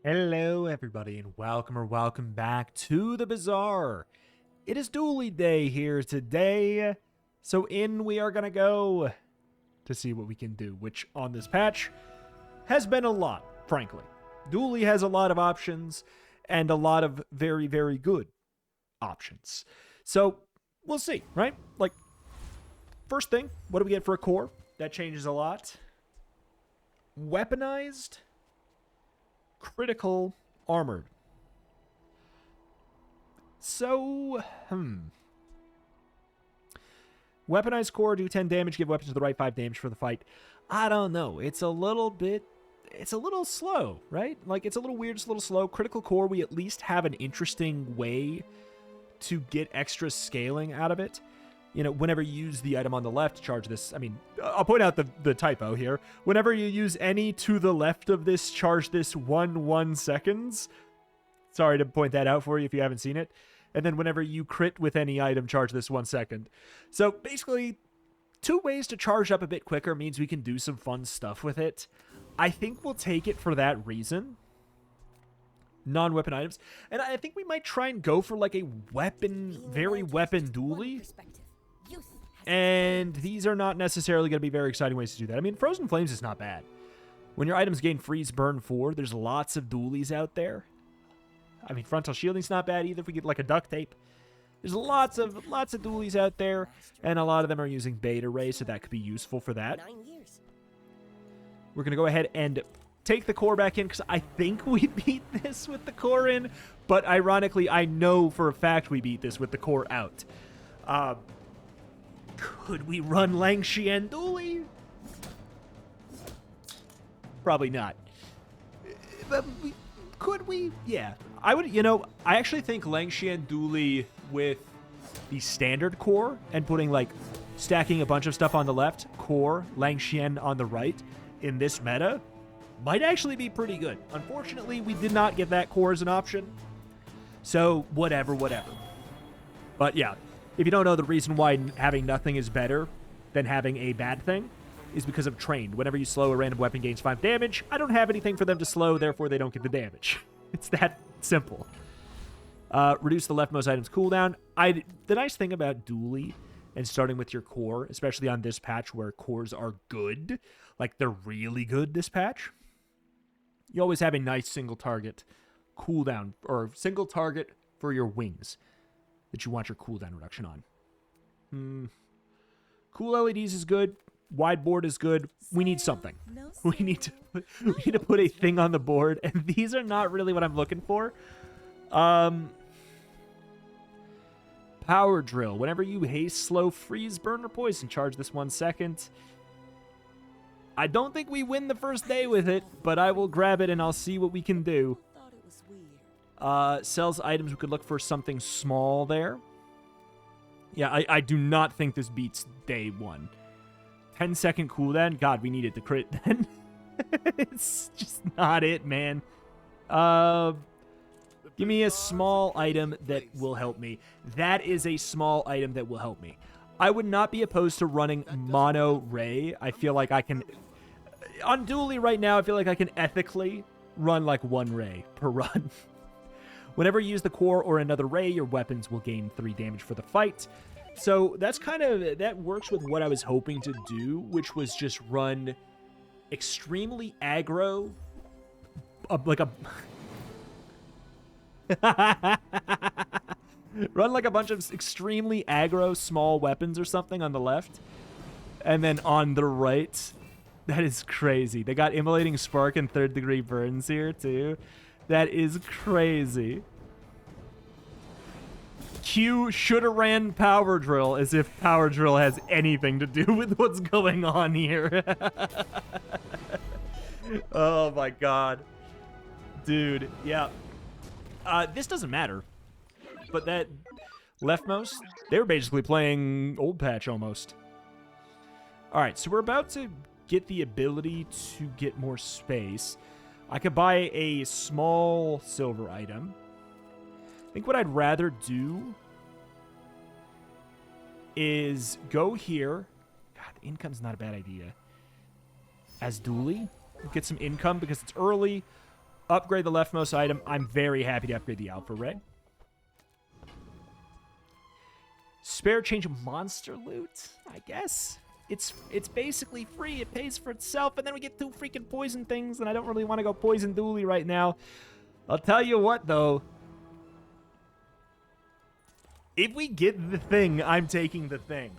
Hello, everybody, and welcome back to the Bazaar. It is Dooley Day here today, so in we are gonna go to see what we can do, which on this patch has been a lot, frankly. Dooley has a lot of options, and a lot of very, very good options. So, we'll see, right? Like, first thing, what do we get for a core? That changes a lot. Weaponized, critical, armored. So, Weaponized core, do 10 damage, give weapons to the right 5 damage for the fight. I don't know. It's a little slow, right? Like, it's a little weird, it's a little slow. Critical core, we at least have an interesting way to get extra scaling out of it. You know, whenever you use the item on the left to charge this, I mean, I'll point out the typo here. Whenever you use any to the left of this, charge this 1 seconds. Sorry to point that out for you if you haven't seen it. And then whenever you crit with any item, charge this 1 second. So basically, 2 ways to charge up a bit quicker means we can do some fun stuff with it. I think we'll take it for that reason. Non-weapon items. And I think we might try and go for like a weapon, very weapon Dooley. And these are not necessarily going to be very exciting ways to do that. I mean, Frozen Flames is not bad. When your items gain freeze burn 4, there's lots of Doolies out there. I mean, frontal shielding's not bad either if we get like a duct tape. There's lots of Doolies out there, and a lot of them are using beta ray, so that could be useful for that. We're going to go ahead and take the core back in, because I think we beat this with the core in, but ironically, I know for a fact we beat this with the core out. Could we run Langxian Dooley? Probably not. But could we? Yeah. I would, I actually think Langxian Dooley with the standard core and putting, like, stacking a bunch of stuff on the left, core, Langxian on the right, in this meta, might actually be pretty good. Unfortunately, we did not get that core as an option. So, whatever. But yeah. If you don't know, the reason why having nothing is better than having a bad thing is because of trained. Whenever you slow, a random weapon gains 5 damage. I don't have anything for them to slow, therefore they don't get the damage. It's that simple. Reduce the leftmost item's cooldown. The nice thing about Dooley and starting with your core, especially on this patch where cores are good, like they're really good this patch, you always have a nice single target cooldown, or single target for your wings that you want your cooldown reduction on. Cool LEDs is good. Wide board is good. We need something. We need to put a thing on the board, and these are not really what I'm looking for. Power drill. Whenever you haste, slow, freeze, burn, or poison, charge this 1 second. I don't think we win the first day with it, but I will grab it and I'll see what we can do. Sells items. We could look for something small there. Yeah, I do not think this beats day 1. 10-second cooldown. God, we needed to crit then. It's just not it, man. Give me a small item that will help me. That is a small item that will help me. I would not be opposed to running mono ray. I feel like I can... On Dooley right now, I feel like I can ethically run like 1 ray per run. Whenever you use the core or another ray, your weapons will gain 3 damage for the fight. So that's that works with what I was hoping to do, which was just run extremely aggro, run like a bunch of extremely aggro small weapons or something on the left, and then on the right, that is crazy. They got immolating spark and 3rd degree burns here too. That is crazy. Q shoulda ran power drill, as if power drill has anything to do with what's going on here. Oh my god. Dude, yeah. This doesn't matter. But that leftmost, they were basically playing old patch almost. Alright, so we're about to get the ability to get more space. I could buy a small silver item. I think what I'd rather do is go here. God, the income's not a bad idea. As Dooley, get some income because it's early. Upgrade the leftmost item. I'm very happy to upgrade the Alpha Ray. Spare change monster loot, I guess. It's basically free. It pays for itself, and then we get 2 freaking poison things, and I don't really want to go poison Dooley right now. I'll tell you what, though. If we get the thing, I'm taking the thing.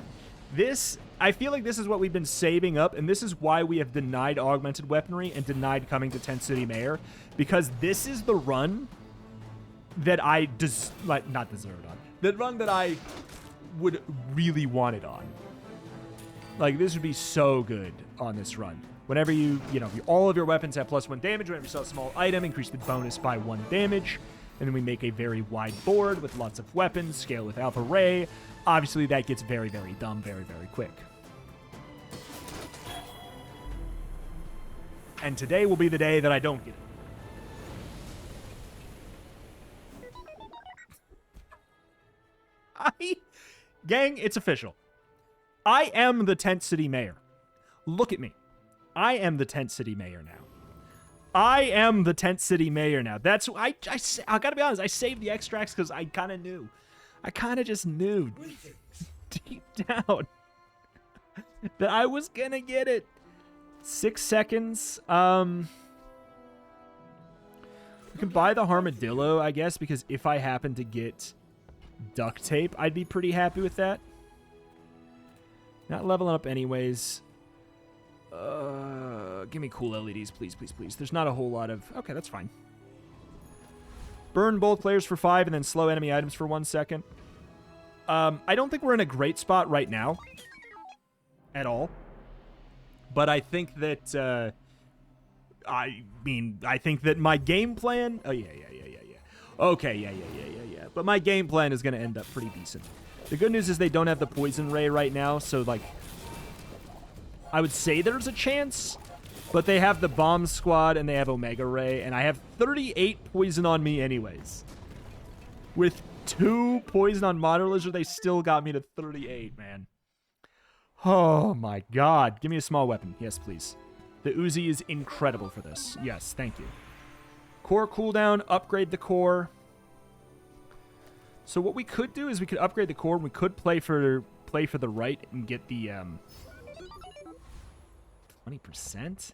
I feel like this is what we've been saving up, and this is why we have denied augmented weaponry and denied coming to Tent City Mayor, because this is the run that I not deserved on. The run that I would really want it on. Like, this would be so good on this run. Whenever all of your weapons have +1 damage, whenever you sell a small item, increase the bonus by 1 damage. And then we make a very wide board with lots of weapons, scale with Alpha Ray. Obviously, that gets very, very dumb very, very quick. And today will be the day that I don't get it. Gang, it's official. I am the Tent City Mayor. Look at me. I am the Tent City Mayor now. I am the Tent City Mayor now. That's I gotta be honest. I saved the extracts because I kind of knew. I kind of just knew deep down that I was gonna get it. 6 seconds. We can buy the Armadillo, I guess, because if I happen to get duct tape, I'd be pretty happy with that. Not leveling up anyways. Give me cool LEDs, please, please, please. There's not a whole lot of... Okay, that's fine. Burn both players for 5 and then slow enemy items for 1 second. I don't think we're in a great spot right now. At all. But I think that... I think that my game plan... Oh, yeah. Okay, yeah. But my game plan is going to end up pretty decent. The good news is they don't have the Poison Ray right now, so, like... I would say there's a chance, but they have the Bomb Squad and they have Omega Ray, and I have 38 poison on me anyways. With 2 poison on Monitor Lizard, they still got me to 38, man. Oh my god. Give me a small weapon. Yes, please. The Uzi is incredible for this. Yes, thank you. Core cooldown, upgrade the core. So what we could do is we could upgrade the core, and we could play for the right and get the 20%?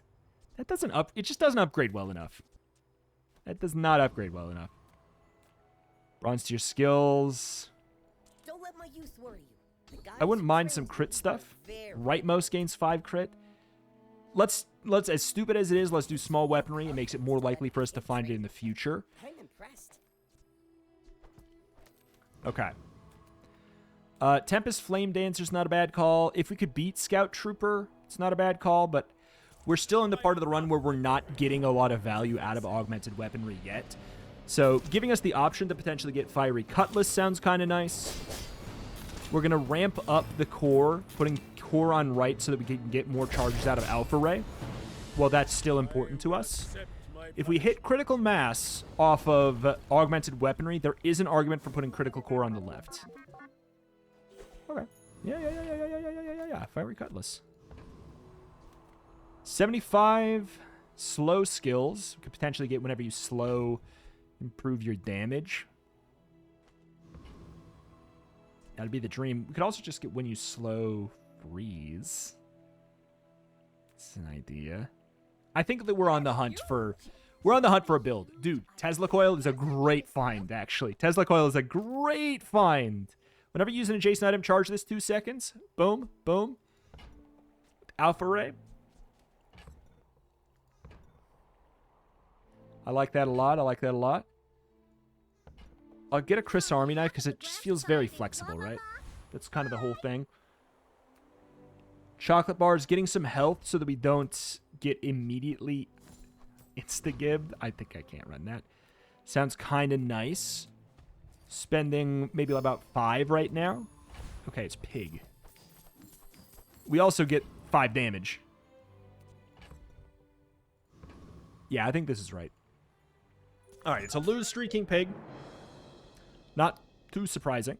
That doesn't it just doesn't upgrade well enough. That does not upgrade well enough. Bronze tier skills. Don't let my youth worry you. I wouldn't mind some crit stuff. Rightmost gains 5 crit. Let's as stupid as it is, let's do small weaponry. It makes it more likely for us to find it in the future. I'm impressed. Okay. Tempest Flame Dancer's not a bad call. If we could beat Scout Trooper, it's not a bad call, but we're still in the part of the run where we're not getting a lot of value out of augmented weaponry yet. So giving us the option to potentially get Fiery Cutlass sounds kind of nice. We're going to ramp up the core, putting core on right so that we can get more charges out of Alpha Ray. Well, that's still important to us. If we hit critical mass off of augmented weaponry, there is an argument for putting critical core on the left. Okay. Yeah. Fiery Cutlass. 75 slow skills. You could potentially get whenever you slow, improve your damage. That'd be the dream. We could also just get when you slow freeze. That's an idea. I think that we're on the hunt for a build. Dude, Tesla Coil is a great find, actually. Tesla Coil is a great find. Whenever you use an adjacent item, charge this 2 seconds. Boom, boom. Alpha Ray. I like that a lot. I'll get a Chris Army Knife because it just feels very flexible, right? That's kind of the whole thing. Chocolate bars, getting some health so that we don't get immediately insta-gibbed. I think I can't run that. Sounds kind of nice. Spending maybe about 5 right now. Okay, it's Pig. We also get 5 damage. Yeah, I think this is right. Alright, it's a lose streaking Pig. Not too surprising.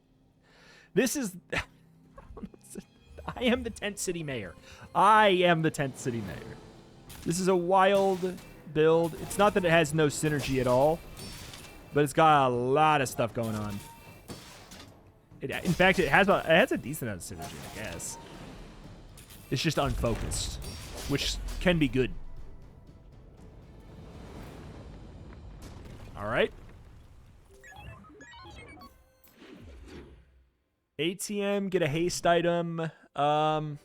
This is... I am the Tent City Mayor. I am the Tent City Mayor. This is a wild build. It's not that it has no synergy at all, but it's got a lot of stuff going on. In fact, it has a decent amount of synergy, I guess. It's just unfocused, which can be good. All right. ATM, get a haste item. Let's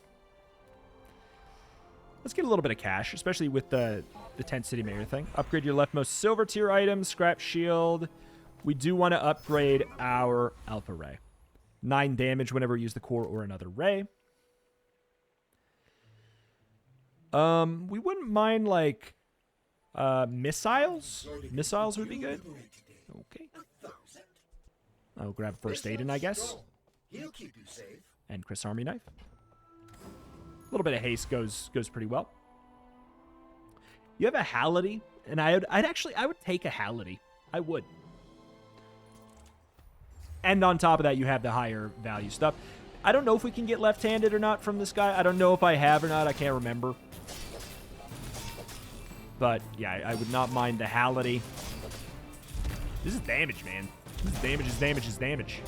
get a little bit of cash, especially with the Tent City Mayor thing. Upgrade your leftmost silver tier item, scrap shield. We do want to upgrade our Alpha Ray. 9 damage whenever we use the core or another ray. We wouldn't mind, like, missiles. Missiles would be good. Okay. I'll grab first aid in, I guess. He'll keep you safe. And Chris Army Knife. A little bit of haste goes pretty well. You have a Halliday, and I would take a Halliday. I would. And on top of that, you have the higher value stuff. I don't know if we can get left-handed or not from this guy. I don't know if I have or not. I can't remember. But, yeah, I would not mind the Halliday. This is damage, man. This is damage is damage is damage.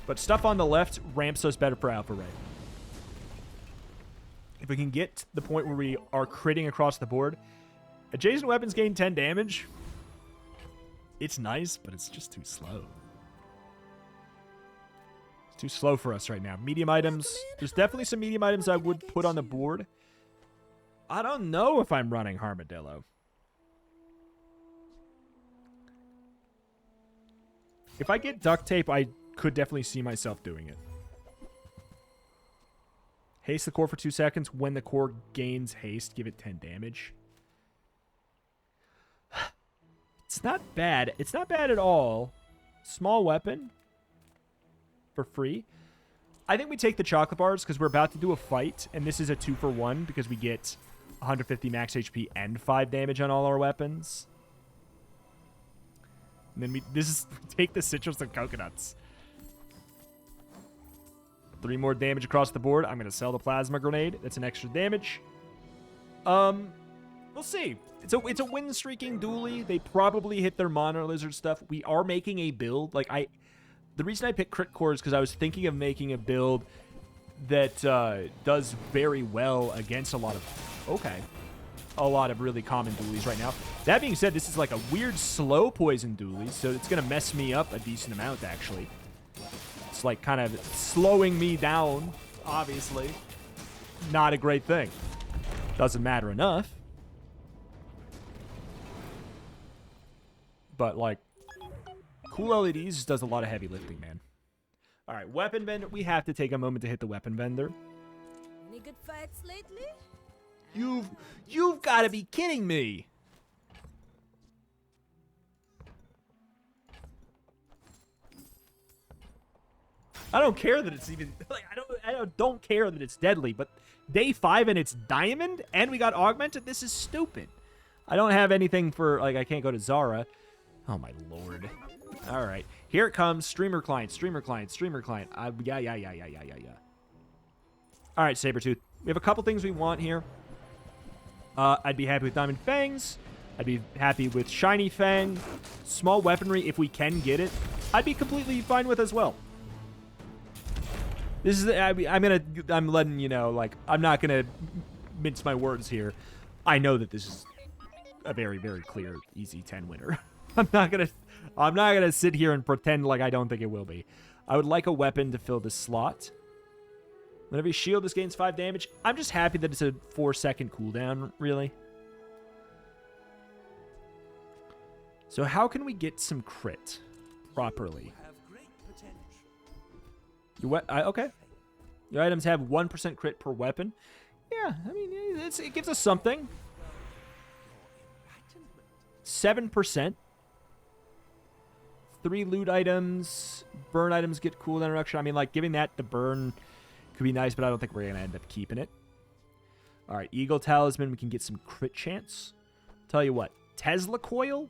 But stuff on the left ramps us better for Alpha Ray. If we can get to the point where we are critting across the board, adjacent weapons gain 10 damage. It's nice, but it's just too slow. It's too slow for us right now. Medium items. There's definitely some medium items I would put on the board. I don't know if I'm running Armadillo. If I get duct tape, I could definitely see myself doing it. Haste the core for 2 seconds. When the core gains haste, give it 10 damage. It's not bad. It's not bad at all. Small weapon. For free. I think we take the chocolate bars because we're about to do a fight. And this is a 2-for-1 because we get 150 max HP and 5 damage on all our weapons. And then we take the citrus and coconuts. 3 more damage across the board. I'm going to sell the plasma grenade. That's an extra damage. We'll see. It's a win streaking Dooley. They probably hit their Mono Lizard stuff. We are making a build. The reason I picked crit core is because I was thinking of making a build that does very well against a lot of really common Doolies right now. That being said, this is like a weird slow poison Dooley, so it's going to mess me up a decent amount, actually. It's like kind of slowing me down, obviously. Not a great thing. Doesn't matter enough. But, like, cool LEDs just does a lot of heavy lifting, man. All right, weapon vendor. We have to take a moment to hit the weapon vendor. Any good fights lately? You've got to be kidding me. I don't care that it's even like I don't care that it's deadly, but day 5 and it's diamond and we got augmented. This is stupid. I don't have anything for like I can't go to Zara. Oh my lord. All right. Here it comes. Streamer client, streamer client, streamer client. Yeah. All right, Sabretooth. We have a couple things we want here. I'd be happy with Diamond Fangs. I'd be happy with Shiny Fang. Small weaponry, if we can get it, I'd be completely fine with as well. This is, I'm letting you know, like, I'm not going to mince my words here. I know that this is a very, very clear, easy 10 winner. I'm not gonna sit here and pretend like I don't think it will be. I would like a weapon to fill this slot. Whenever you shield, this gains 5 damage. I'm just happy that it's a 4-second cooldown, really. So how can we get some crit properly? Okay. Your items have 1% crit per weapon. Yeah, I mean, it gives us something. 7%. 3 loot items. Burn items get cooldown reduction. I mean, like, giving that the burn could be nice, but I don't think we're going to end up keeping it. All right, Eagle Talisman. We can get some crit chance. Tell you what, Tesla Coil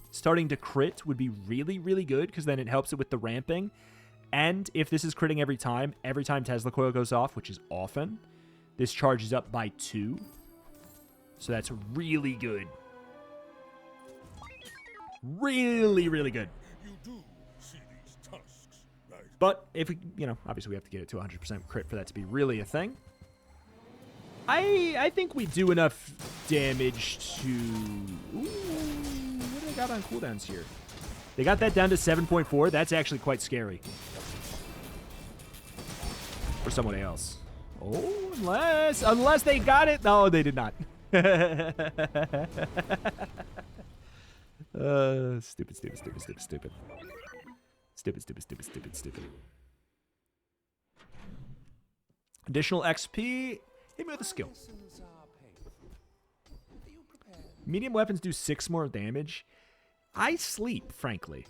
starting to crit would be really, really good because then it helps it with the ramping. And if this is critting every time Tesla Coil goes off, which is often, this charges up by 2. So that's really good. Really, really good. You do see these tusks, right? But if we, you know, obviously we have to get it to 100% crit for that to be really a thing. I think we do enough damage to... Ooh, what do they got on cooldowns here? They got that down to 7.4. That's actually quite scary. For someone else. Oh, unless they got it. No, they did not. Stupid. Additional XP. Hit me with a skill. Medium weapons do 6 more damage. I sleep, frankly.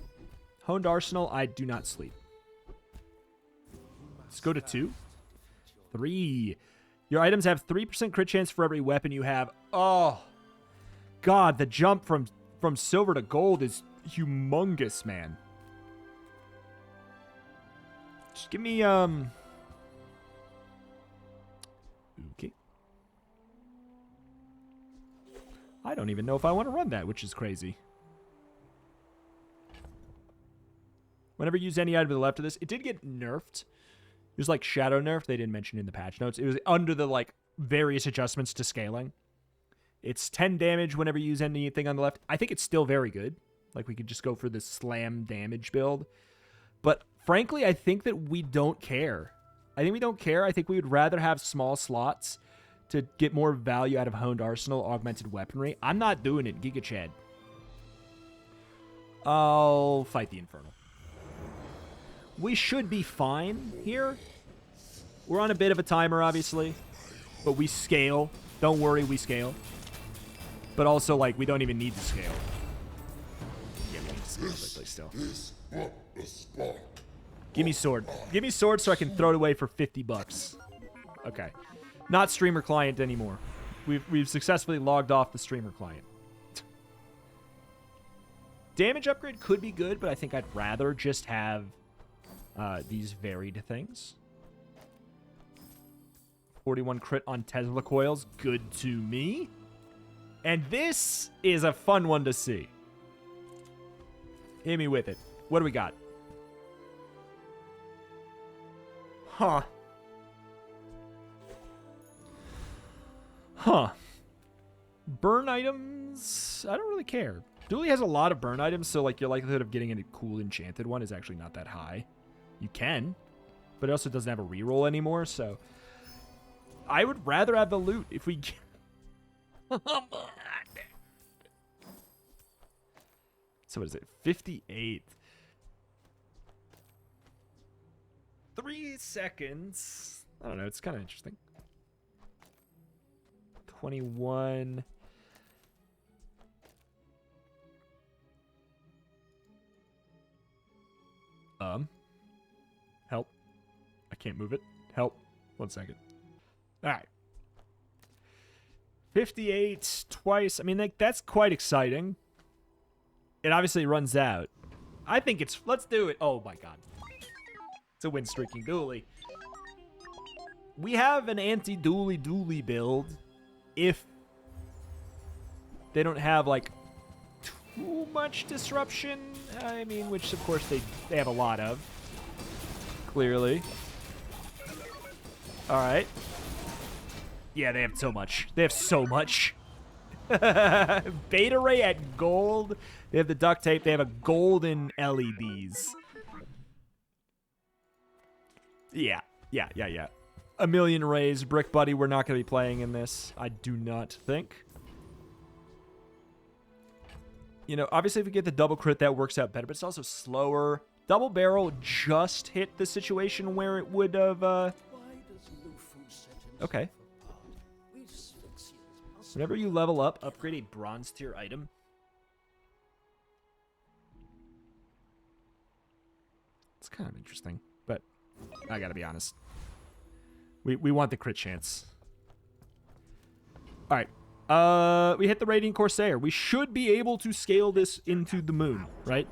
Honed Arsenal, I do not sleep. Let's go to 2. 3. Your items have 3% crit chance for every weapon you have. Oh, God, the jump from silver to gold is humongous, man. Just give me, Okay. I don't even know if I want to run that, which is crazy. Whenever you use any item to the left of this, it did get nerfed. It was like shadow nerf. They didn't mention in the patch notes. It was under the like various adjustments to scaling. It's 10 damage whenever you use anything on the left. I think it's still very good. Like we could just go for the slam damage build. But frankly, I think that we don't care. I think we don't care. I think we would rather have small slots to get more value out of Honed Arsenal, Augmented Weaponry. I'm not doing it, Giga Chad. I'll fight the Infernal. We should be fine here. We're on a bit of a timer, obviously. But we scale. Don't worry, we scale. But also, like, we don't even need to scale. Yeah, we need to scale quickly still. Give me sword. Give me sword so I can throw it away for 50 bucks. Okay. Not streamer client anymore. We've successfully logged off the streamer client. Damage upgrade could be good, but I think I'd rather just have these varied things. 41 crit on Tesla coils. Good to me. And this is a fun one to see. Hit me with it. What do we got? Huh. Burn items? I don't really care. Dooley has a lot of burn items, so like your likelihood of getting a cool enchanted one is actually not that high. You can, but it also doesn't have a reroll anymore, so I would rather have the loot if we... So what is it? 58. 3 seconds. I don't know. It's kind of interesting. 21. Help. I can't move it. Help. 1 second. All right. 58 twice. I mean, like, that's quite exciting. It obviously runs out. I think it's... Let's do it. Oh, my God. It's a win-streaking Dooley. We have an anti-Dooley build if they don't have, like, too much disruption. I mean, which, of course, they have a lot of. Clearly. All right. Yeah, they have so much. They have so much. Beta Ray at gold. They have the duct tape. They have a golden LEDs. Yeah. A million rays. Brick Buddy, we're not going to be playing in this. I do not think. You know, obviously if we get the double crit, that works out better, but it's also slower. Double barrel just hit the situation where it would have, Okay. Whenever you level up, upgrade a bronze tier item. It's kind of interesting, but I gotta be honest. We want the crit chance. All right. We hit the Radiant Corsair. We should be able to scale this into the moon, right?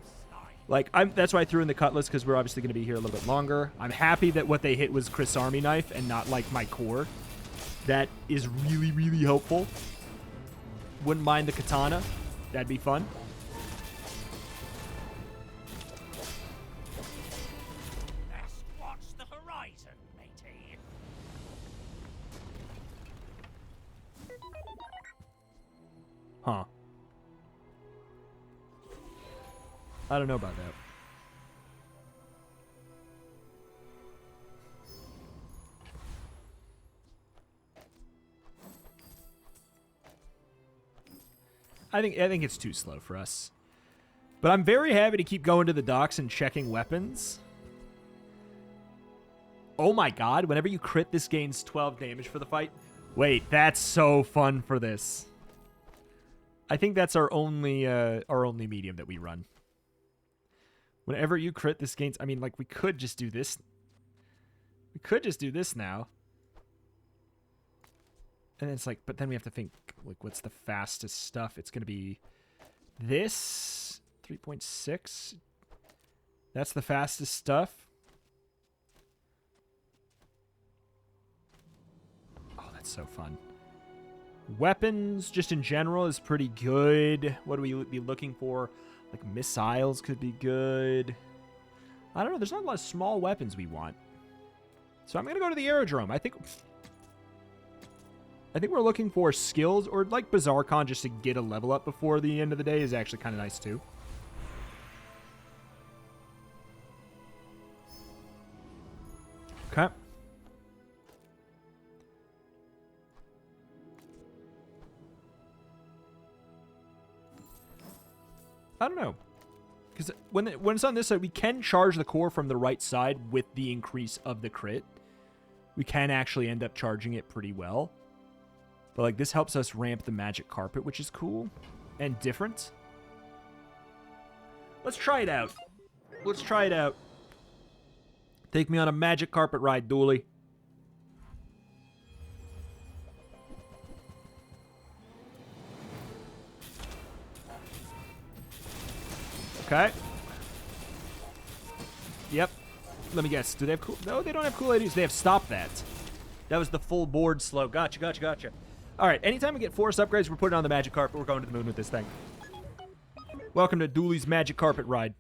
Like, that's why I threw in the Cutlass, because we're obviously going to be here a little bit longer. I'm happy that what they hit was Chris Army Knife and not, like, my core. That is really, really helpful. Wouldn't mind the katana. That'd be fun. Let's watch the horizon, matey. Huh. I don't know about that. I think it's too slow for us. But I'm very happy to keep going to the docks and checking weapons. Oh my god, whenever you crit, this gains 12 damage for the fight. Wait, that's so fun for this. I think that's our only medium that we run. Whenever you crit, this gains... I mean, like, we could just do this. We could just do this now. And it's like, but then we have to think, like, what's the fastest stuff? It's going to be this, 3.6. That's the fastest stuff. Oh, that's so fun. Weapons, just in general, is pretty good. What do we be looking for? Like, missiles could be good. I don't know. There's not a lot of small weapons we want. So I'm going to go to the aerodrome. I think we're looking for skills, or like Bazaar Con, just to get a level up before the end of the day is actually kind of nice too. Okay. I don't know. Because when it's on this side, we can charge the core from the right side with the increase of the crit. We can actually end up charging it pretty well. But, like, this helps us ramp the magic carpet, which is cool and different. Let's try it out. Let's try it out. Take me on a magic carpet ride, Dooley. Okay. Yep. Let me guess. Do they have cool... No, they don't have cool ADs. They have stop that. That was the full board slow. Gotcha, gotcha, gotcha. All right, anytime we get force upgrades, we're putting on the magic carpet. We're going to the moon with this thing. Welcome to Dooley's magic carpet ride.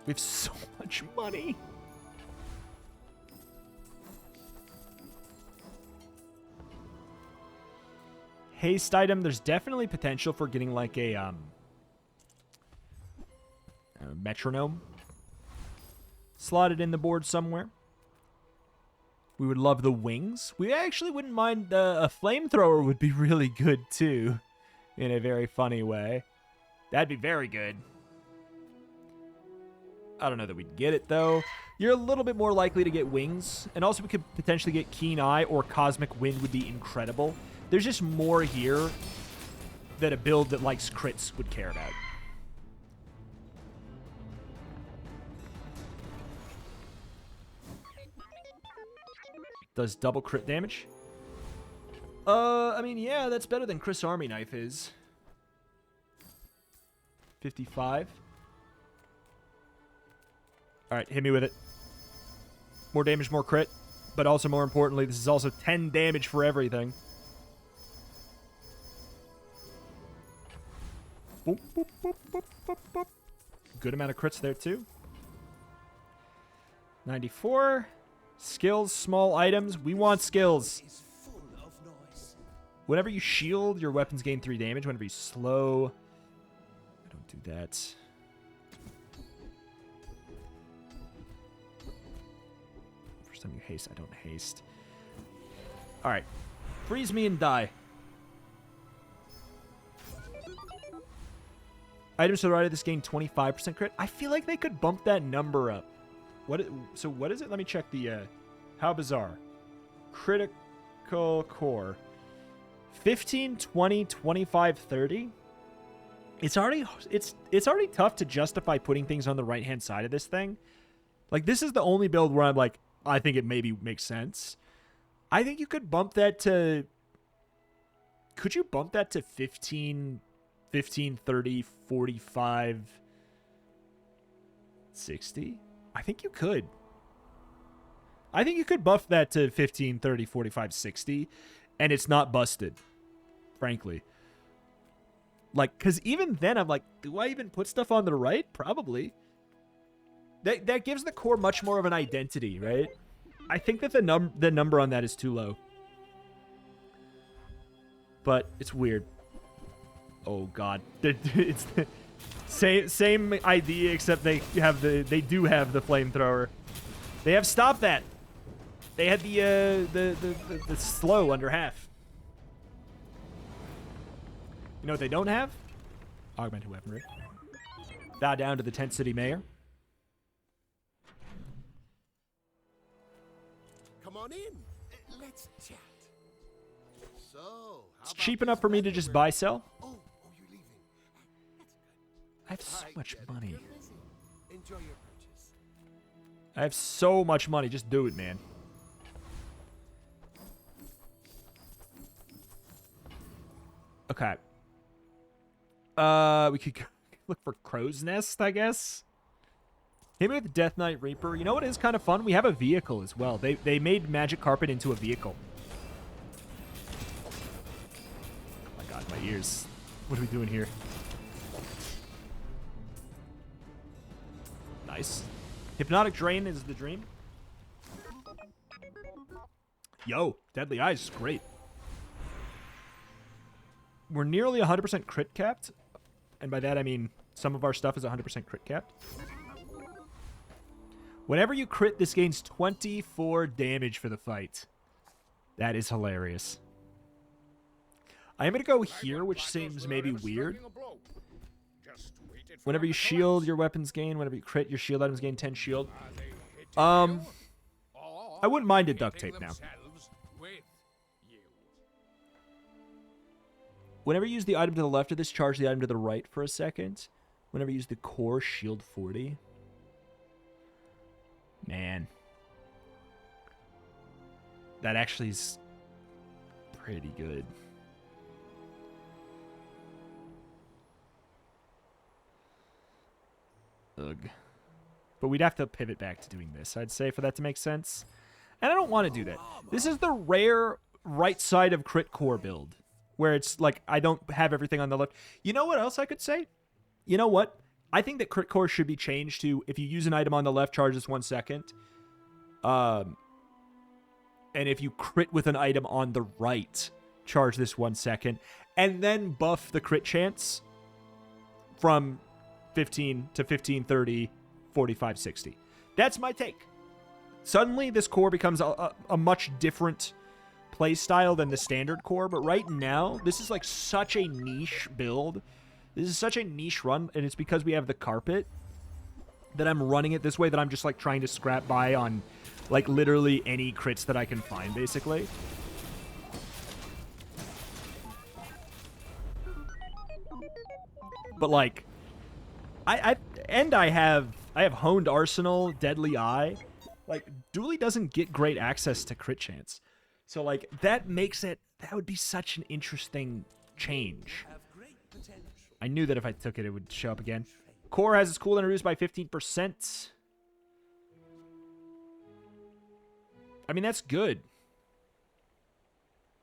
We have so much money. Haste item. There's definitely potential for getting like a metronome slotted in the board somewhere. We would love the wings. We actually wouldn't mind a flamethrower would be really good too, in a very funny way. That'd be very good. I don't know that we'd get it though. You're a little bit more likely to get wings, and also we could potentially get Keen Eye or Cosmic Wind would be incredible. There's just more here that a build that likes crits would care about. Does double crit damage? I mean, yeah, that's better than Chris Army Knife is. 55. All right, hit me with it. More damage, more crit. But also, more importantly, this is also 10 damage for everything. Boop, boop, boop, boop, boop, boop. Good amount of crits there, too. 94. Skills, small items. We want skills. Whenever you shield, your weapons gain 3 damage. Whenever you slow... I don't do that. First time you haste, I don't haste. Alright. Freeze me and die. Items to the right of this gain 25% crit. I feel like they could bump that number up. So what is it? Let me check the, how bizarre. Critical core. 15, 20, 25, 30. It's already tough to justify putting things on the right-hand side of this thing. Like, this is the only build where I'm like, I think it maybe makes sense. I think you could bump that to... Could you bump that to 15, 30, 45, 60? I think you could. I think you could buff that to 15, 30, 45, 60, and it's not busted, frankly. Like, because even then, I'm like, do I even put stuff on the right? Probably. That gives the core much more of an identity, right? I think that the number on that is too low. But it's weird. Oh, God. It's the same idea, except they do have the flamethrower. They have stopped that. They had the slow under half. You know what they don't have? Augmented weaponry. Bow down to the Tent City Mayor. Come on in. Let's chat. So, It's cheap enough for me to just buy sell. Oh, you're leaving. I have so much money. Enjoy your purchase. I have so much money. Just do it, man. Okay. We could look for Crow's Nest, I guess. Hit me with Death Knight Reaper. You know what is kind of fun? We have a vehicle as well. They made Magic Carpet into a vehicle. Oh my God, my ears. What are we doing here? Nice. Hypnotic Drain is the dream. Yo, Deadly Eyes is great. We're nearly 100% crit capped. And by that, I mean some of our stuff is 100% crit capped. Whenever you crit, this gains 24 damage for the fight. That is hilarious. I am going to go here, which seems maybe weird. Whenever you shield, your weapons gain. Whenever you crit, your shield items gain 10 shield. I wouldn't mind a duct tape now. Whenever you use the item to the left of this, charge the item to the right for a second. Whenever you use the core, shield 40. Man. That actually is pretty good. Ugh. But we'd have to pivot back to doing this, I'd say, for that to make sense. And I don't want to do that. This is the rare right side of crit core build, where it's like I don't have everything on the left. You know what else I could say? You know what? I think that crit core should be changed to, if you use an item on the left, charge this 1 second. And if you crit with an item on the right, charge this 1 second. And then buff the crit chance from 15 to 15, 30, 45, 60. That's my take. Suddenly, this core becomes a much different play style than the standard core, but right now, this is like such a niche build. This is such a niche run, and it's because we have the carpet that I'm running it this way, that I'm just like trying to scrap by on like literally any crits that I can find, basically. But like, I have Honed Arsenal, Deadly Eye. Like, Dooley doesn't get great access to crit chance. So, like, that makes it... That would be such an interesting change. I knew that if I took it, it would show up again. Core has its cooldown reduced by 15%. I mean, that's good.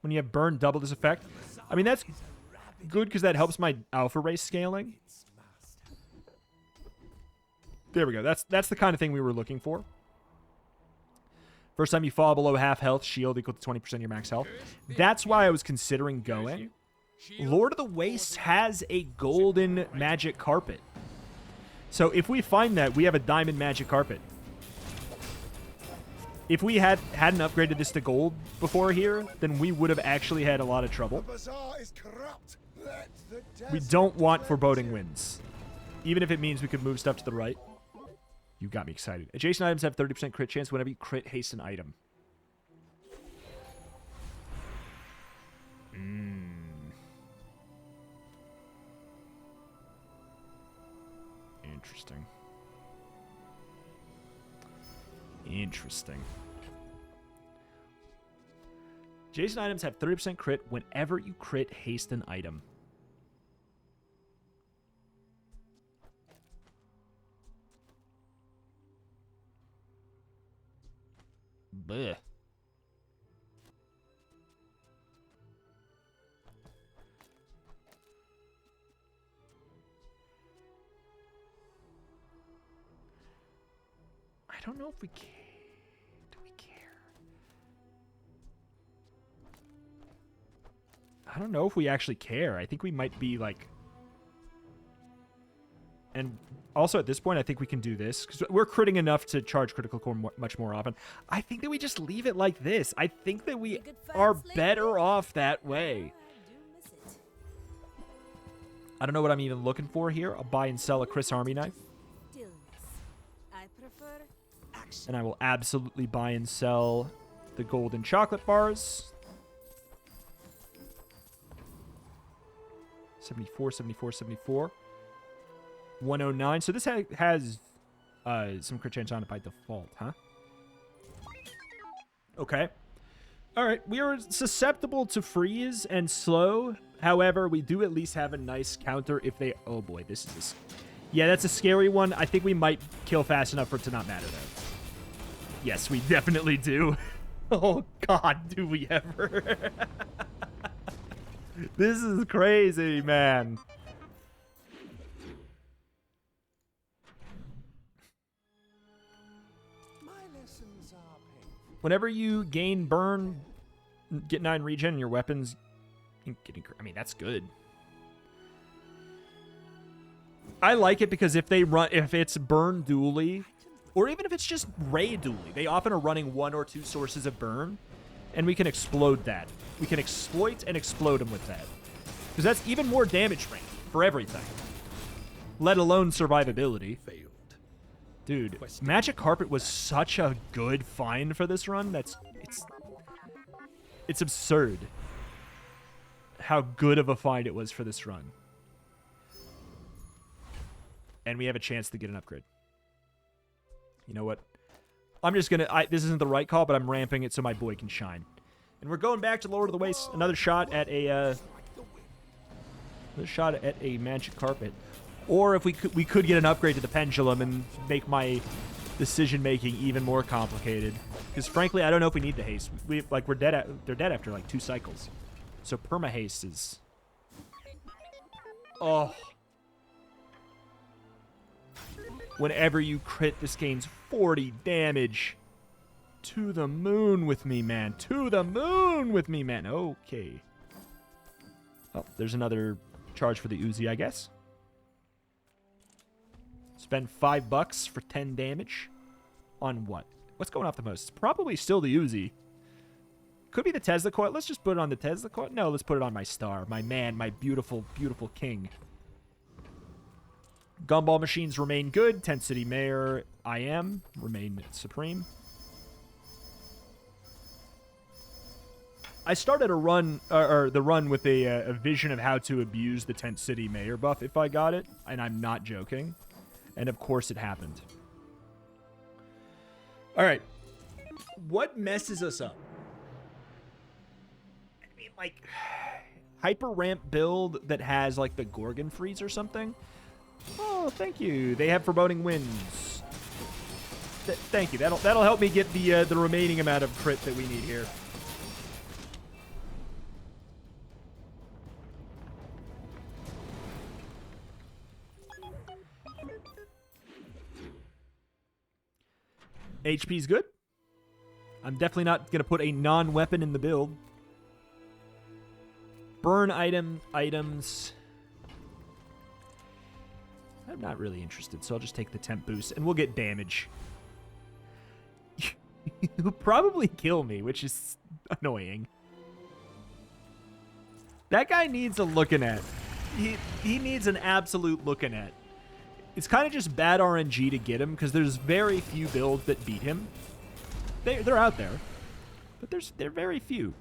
When you have burn double this effect. I mean, that's good because that helps my alpha race scaling. There we go. That's the kind of thing we were looking for. First time you fall below half health, shield equal to 20% of your max health. That's why I was considering going. Lord of the Wastes has a golden magic carpet. So if we find that, we have a diamond magic carpet. If we hadn't upgraded this to gold before here, then we would have actually had a lot of trouble. We don't want foreboding winds. Even if it means we could move stuff to the right. You got me excited. Adjacent items have 30% crit chance whenever you crit haste an item. Interesting. Interesting. Adjacent items have 30% crit whenever you crit haste an item. Blech. I don't know if we care. Do we care? I don't know if we actually care. I think we might be like... And also at this point, I think we can do this. Because we're critting enough to charge critical core much more often. I think that we just leave it like this. I think that we are better off that way. I don't know what I'm even looking for here. I'll buy and sell a Chris Army knife. I prefer action. And I will absolutely buy and sell the golden chocolate bars. 74, 74, 74. 109. So this has some crit chance on it by default, huh? Okay. All right. We are susceptible to freeze and slow. However, we do at least have a nice counter if they... Oh, boy. This is... Yeah, that's a scary one. I think we might kill fast enough for it to not matter, though. Yes, we definitely do. Oh, God, do we ever? This is crazy, man. Whenever you gain burn, get 9 regen, your weapons getting... I mean, that's good. I like it because if it's burn Dooley, or even if it's just Ray Dooley, they often are running 1 or 2 sources of burn, and we can explode that. We can exploit and explode them with that. Because that's even more damage range for everything. Let alone survivability. Dude, Magic Carpet was such a good find for this run. It's absurd how good of a find it was for this run. And we have a chance to get an upgrade. You know what? I'm just gonna... this isn't the right call, but I'm ramping it so my boy can shine. And we're going back to Lord of the Waste. Another shot at a... another shot at a Magic Carpet. Or if we could get an upgrade to the Pendulum and make my decision-making even more complicated. Because frankly, I don't know if we need the haste. We're dead. They're dead after like 2 cycles. So perma-haste is... Oh. Whenever you crit, this gains 40 damage. To the moon with me, man. To the moon with me, man. Okay. Oh, there's another charge for the Uzi, I guess. Spend $5 for 10 damage. On what? What's going off the most? It's probably still the Uzi. Could be the Tesla coil. Let's just put it on the Tesla coil. No, let's put it on my star. My man, my beautiful, beautiful king. Gumball machines remain good. Tent City Mayor, I am. Remain supreme. I started a run, or the run with a vision of how to abuse the Tent City Mayor buff if I got it. And I'm not joking. And of course it happened. All right. What messes us up? I mean, like, hyper ramp build that has like the Gorgon freeze or something. Oh, thank you. They have foreboding winds. Thank you. That'll help me get the remaining amount of crit that we need here. HP's good. I'm definitely not going to put a non-weapon in the build. Burn items. I'm not really interested, so I'll just take the temp boost, and we'll get damage. He'll probably kill me, which is annoying. That guy needs a looking at. He needs an absolute looking at. It's kind of just bad RNG to get him, because there's very few builds that beat him. They're out there, but they're very few.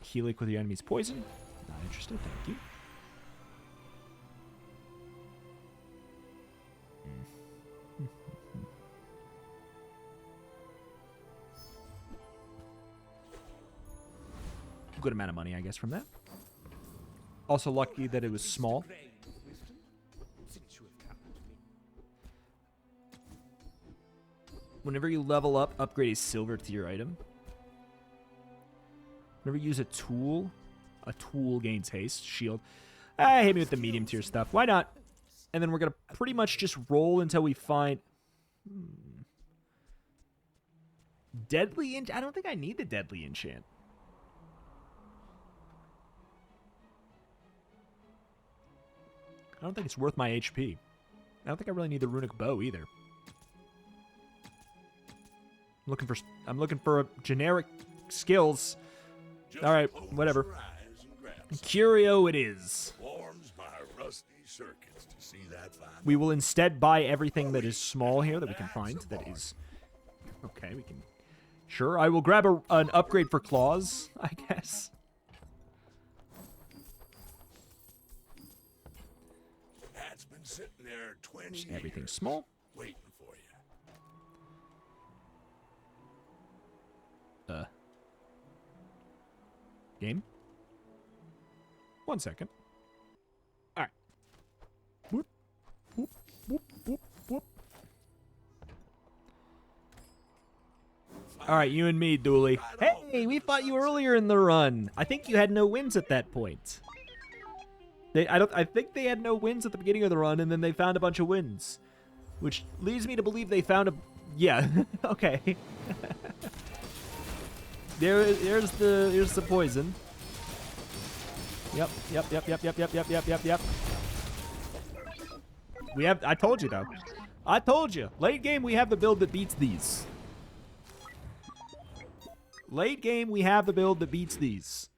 Helic with your enemy's poison. Not interested, thank you. Good amount of money, I guess, from that. Also lucky that it was small. Whenever you level up, upgrade a silver tier item. Whenever you use a tool gains haste, shield. Hit me with the medium tier stuff. Why not? And then we're going to pretty much just roll until we find... Deadly enchant? I don't think I need the deadly enchant. I don't think it's worth my HP. I don't think I really need the runic bow either. I'm looking for generic skills. All right, whatever. Curio it is. Warms my rusty circuits to see that fine. We will instead buy everything that is small here that we can find. That is okay. We can. Sure, I will grab an upgrade for claws, I guess. That's been sitting there 20 Everything's years, small. waiting for you. Game. 1 second. All right. Whoop, whoop, whoop, whoop, whoop. All right, you and me, Dooley. Hey, we fought you earlier in the run. I think you had no wins at that point. I think they had no wins at the beginning of the run, and then they found a bunch of wins, which leads me to believe they found a. Yeah. Okay. Here's the poison. Yep. We have. I told you though. I told you. Late game, we have the build that beats these. Late game, we have the build that beats these.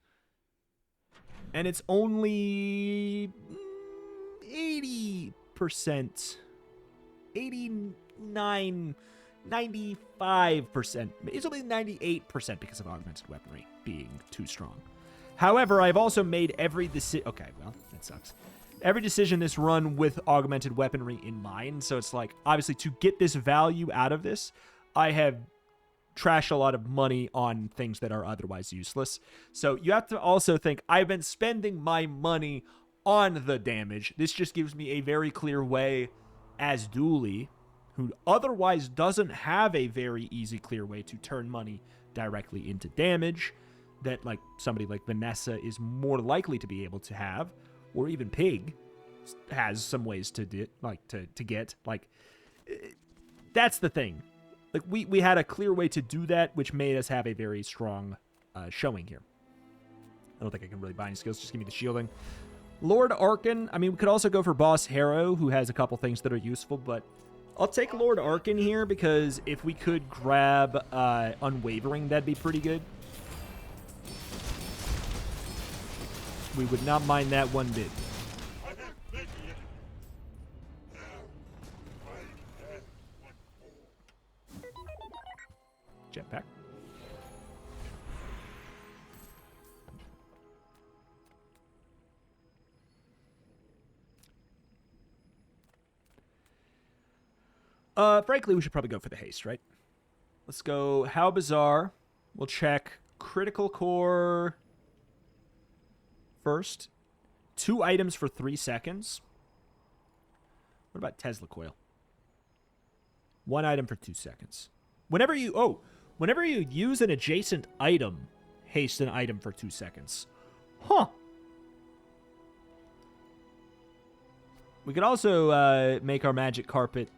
And it's only 80%, 89, 95%. It's only 98% because of augmented weaponry being too strong. However, I've also made every decision. Okay, well, that sucks. Every decision this run with augmented weaponry in mind. So it's like, obviously, to get this value out of this, I have trashed a lot of money on things that are otherwise useless. So you have to also think, I've been spending my money on the damage. This just gives me a very clear way as Dooley, who otherwise doesn't have a very easy, clear way to turn money directly into damage, that like somebody like Vanessa is more likely to be able to have, or even Pig has some ways to get. Like, that's the thing. Like, we had a clear way to do that, which made us have a very strong showing here. I don't think I can really buy any skills. Just give me the shielding. Lord Arkan. I mean, we could also go for Boss Harrow, who has a couple things that are useful, but I'll take Lord Arkan here because if we could grab Unwavering, that'd be pretty good. We would not mind that one bit. Jetpack. Frankly, we should probably go for the haste, right? Let's go How Bazaar. We'll check Critical Core first. 2 items for 3 seconds. What about Tesla Coil? 1 item for 2 seconds. Whenever you use an adjacent item, haste an item for 2 seconds. Huh. We could also make our magic carpet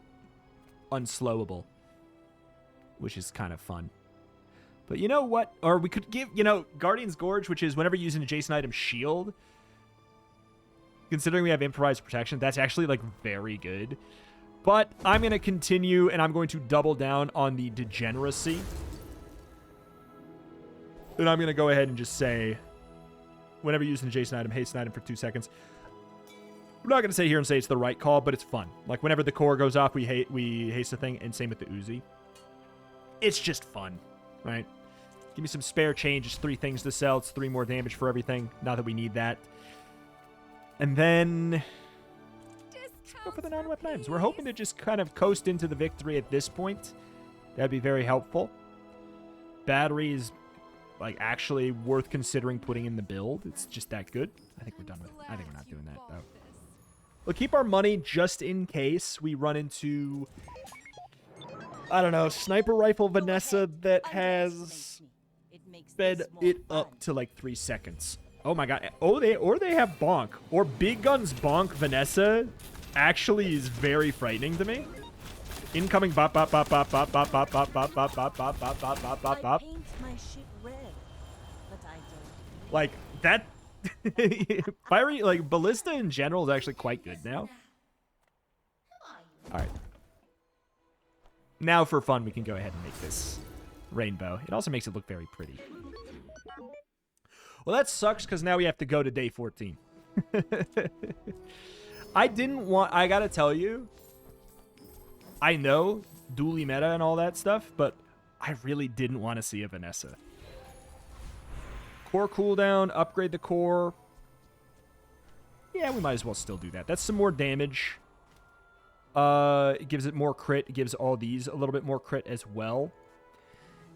unslowable, which is kind of fun. But you know what? Or we could give, Guardian's Gorge, which is whenever you use an adjacent item, shield. Considering we have improvised protection, that's actually, like, very good. But I'm going to continue, and I'm going to double down on the degeneracy. And I'm going to go ahead and just say, whenever you use an adjacent item, haste an item for 2 seconds. I'm not going to say here and say it's the right call, but it's fun. Like, whenever the core goes off, we haste the thing, and same with the Uzi. It's just fun, right? Give me some spare change. It's 3 things to sell. It's 3 more damage for everything. Not that we need that. And then let's go for the non-weapon items. We're hoping to just kind of coast into the victory at this point. That'd be very helpful. Battery is, like, actually worth considering putting in the build. It's just that good. I think we're done with it. I think we're not doing that, though. We'll keep our money just in case we run into I don't know, sniper rifle Vanessa that has sped it up to like 3 seconds. Oh my god. Oh, they have bonk. Or big guns bonk Vanessa actually is very frightening to me. Incoming bop bop bop bop bop bop bop bop bop bop bop bop bop bop bop bop bop. Like that fiery like ballista in general is actually quite good now. Alright. Now for fun we can go ahead and make this rainbow. It also makes it look very pretty. Well, that sucks because now we have to go to day 14. I gotta tell you, I know Dooley meta and all that stuff, but I really didn't want to see a Vanessa. Core cooldown, upgrade the core. Yeah, we might as well still do that. That's some more damage. It gives it more crit. It gives all these a little bit more crit as well.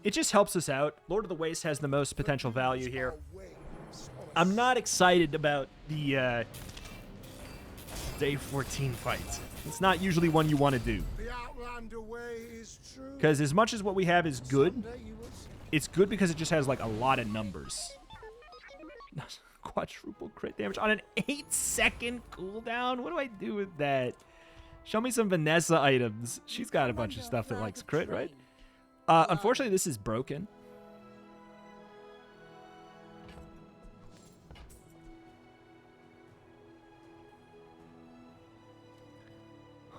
It just helps us out. Lord of the Waste has the most potential value here. I'm not excited about the day 14 fight. It's not usually one you want to do. Because as much as what we have is good, it's good because it just has like a lot of numbers. Quadruple crit damage on an 8-second cooldown? What do I do with that? Show me some Vanessa items. She's got a bunch of stuff that likes crit, right? Unfortunately, this is broken.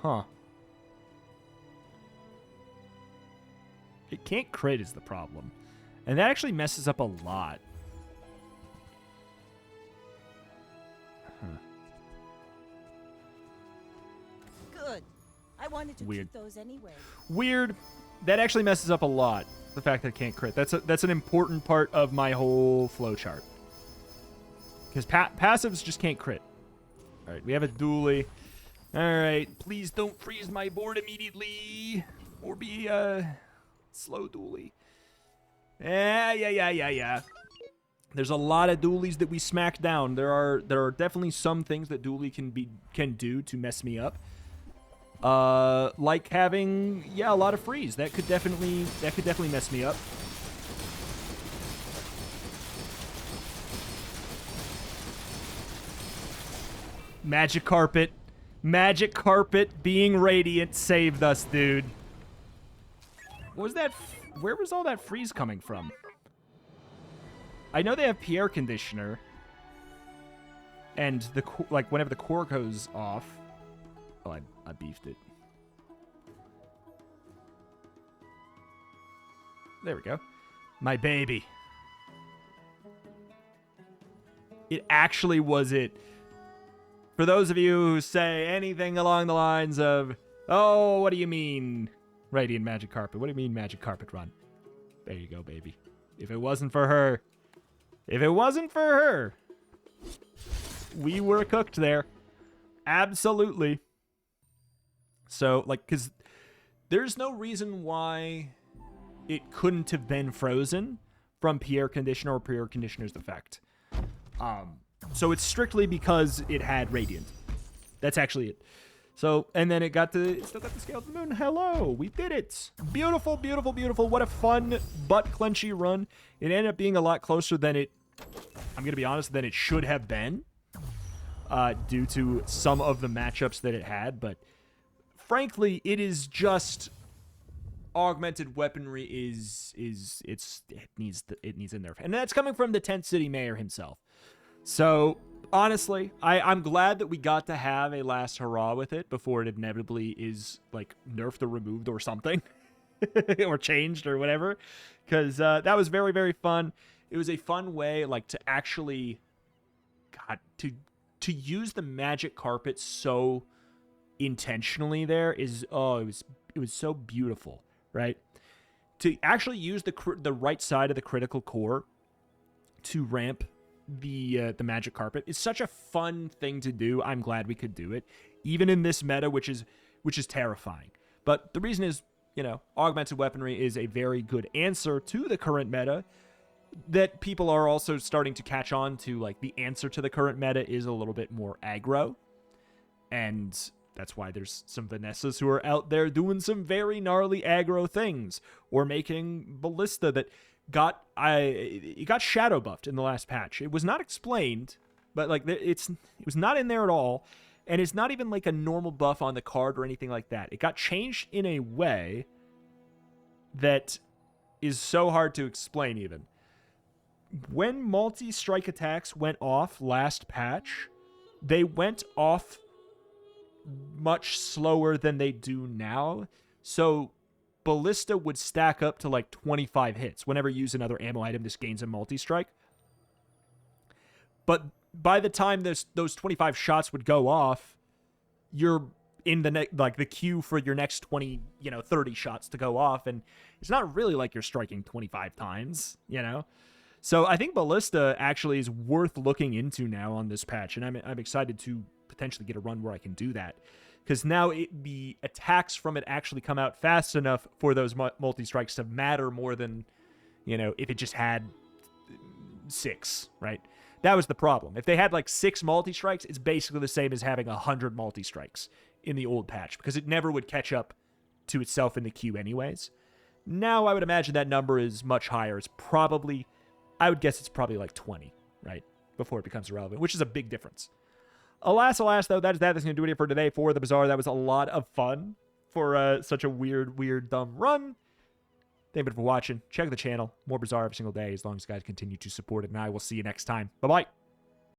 Huh. It can't crit is the problem. And that actually messes up a lot. Huh. Good. I wanted to Weird. keep those anyway. Weird. That actually messes up a lot. The fact that it can't crit. That's an important part of my whole flowchart. Because passives just can't crit. All right, we have a Dooley. All right, please don't freeze my board immediately, or be slow Dooley. Yeah. There's a lot of Dooleys that we smack down. There are definitely some things that Dooley can do to mess me up. Like having a lot of freeze. That could definitely mess me up. Magic Carpet. Magic Carpet being radiant saved us, dude. What was that? Where was all that freeze coming from? I know they have Pierre Conditioner. And whenever the core goes off. Oh, I beefed it. There we go. My baby. It actually was it. For those of you who say anything along the lines of, oh, what do you mean, Radiant Magic Carpet? What do you mean Magic Carpet Run? There you go, baby. If it wasn't for her, we were cooked there. Absolutely. So, because there's no reason why it couldn't have been frozen from Pierre Conditioner or Pierre Conditioner's effect. So it's strictly because it had Radiant. That's actually it. So, and then it still got the Scale of the Moon. Hello, we did it. Beautiful, beautiful, beautiful. What a fun butt-clenchy run. It ended up being a lot closer than I'm going to be honest, than it should have been. Due to some of the matchups that it had. But frankly, it is just augmented weaponry it needs a nerf. And that's coming from the Tent City Mayor himself. So, honestly, I'm glad that we got to have a last hurrah with it before it inevitably is, nerfed or removed or something. or changed or whatever. Because that was very, very fun. It was a fun way, to actually... God, to use the Magic Carpet so intentionally there is... Oh, it was so beautiful, right? To actually use the right side of the critical core to ramp the Magic Carpet is such a fun thing to do. I'm glad we could do it, even in this meta, which is terrifying. But the reason is, augmented weaponry is a very good answer to the current meta. That people are also starting to catch on to, the answer to the current meta is a little bit more aggro, and That's why there's some Vanessas who are out there doing some very gnarly aggro things, or making Ballista that it got shadow buffed in the last patch. It was not explained, but like it was not in there at all, and it's not even like a normal buff on the card or anything like that. It got changed in a way that is so hard to explain even. When multi-strike attacks went off last patch, they went off much slower than they do now. So Ballista would stack up to like 25 hits. Whenever you use another ammo item, this gains a multi-strike. But by the time those 25 shots would go off, you're in the queue for your next 20, 30 shots to go off, and it's not really like you're striking 25 times, So I think Ballista actually is worth looking into now on this patch, and I'm excited to potentially get a run where I can do that, because now the attacks from it actually come out fast enough for those multi-strikes to matter more than, if it just had 6, right? That was the problem. If they had like 6 multi-strikes, it's basically the same as having 100 multi-strikes in the old patch, because it never would catch up to itself in the queue anyways. Now I would imagine that number is much higher. I would guess it's probably like 20, right? Before it becomes irrelevant, which is a big difference. Alas, though, that's going to do it for today for the Bazaar. That was a lot of fun for such a weird, dumb run. Thank you for watching. Check the channel. More Bazaar every single day as long as you guys continue to support it, and I will see you next time. Bye-bye.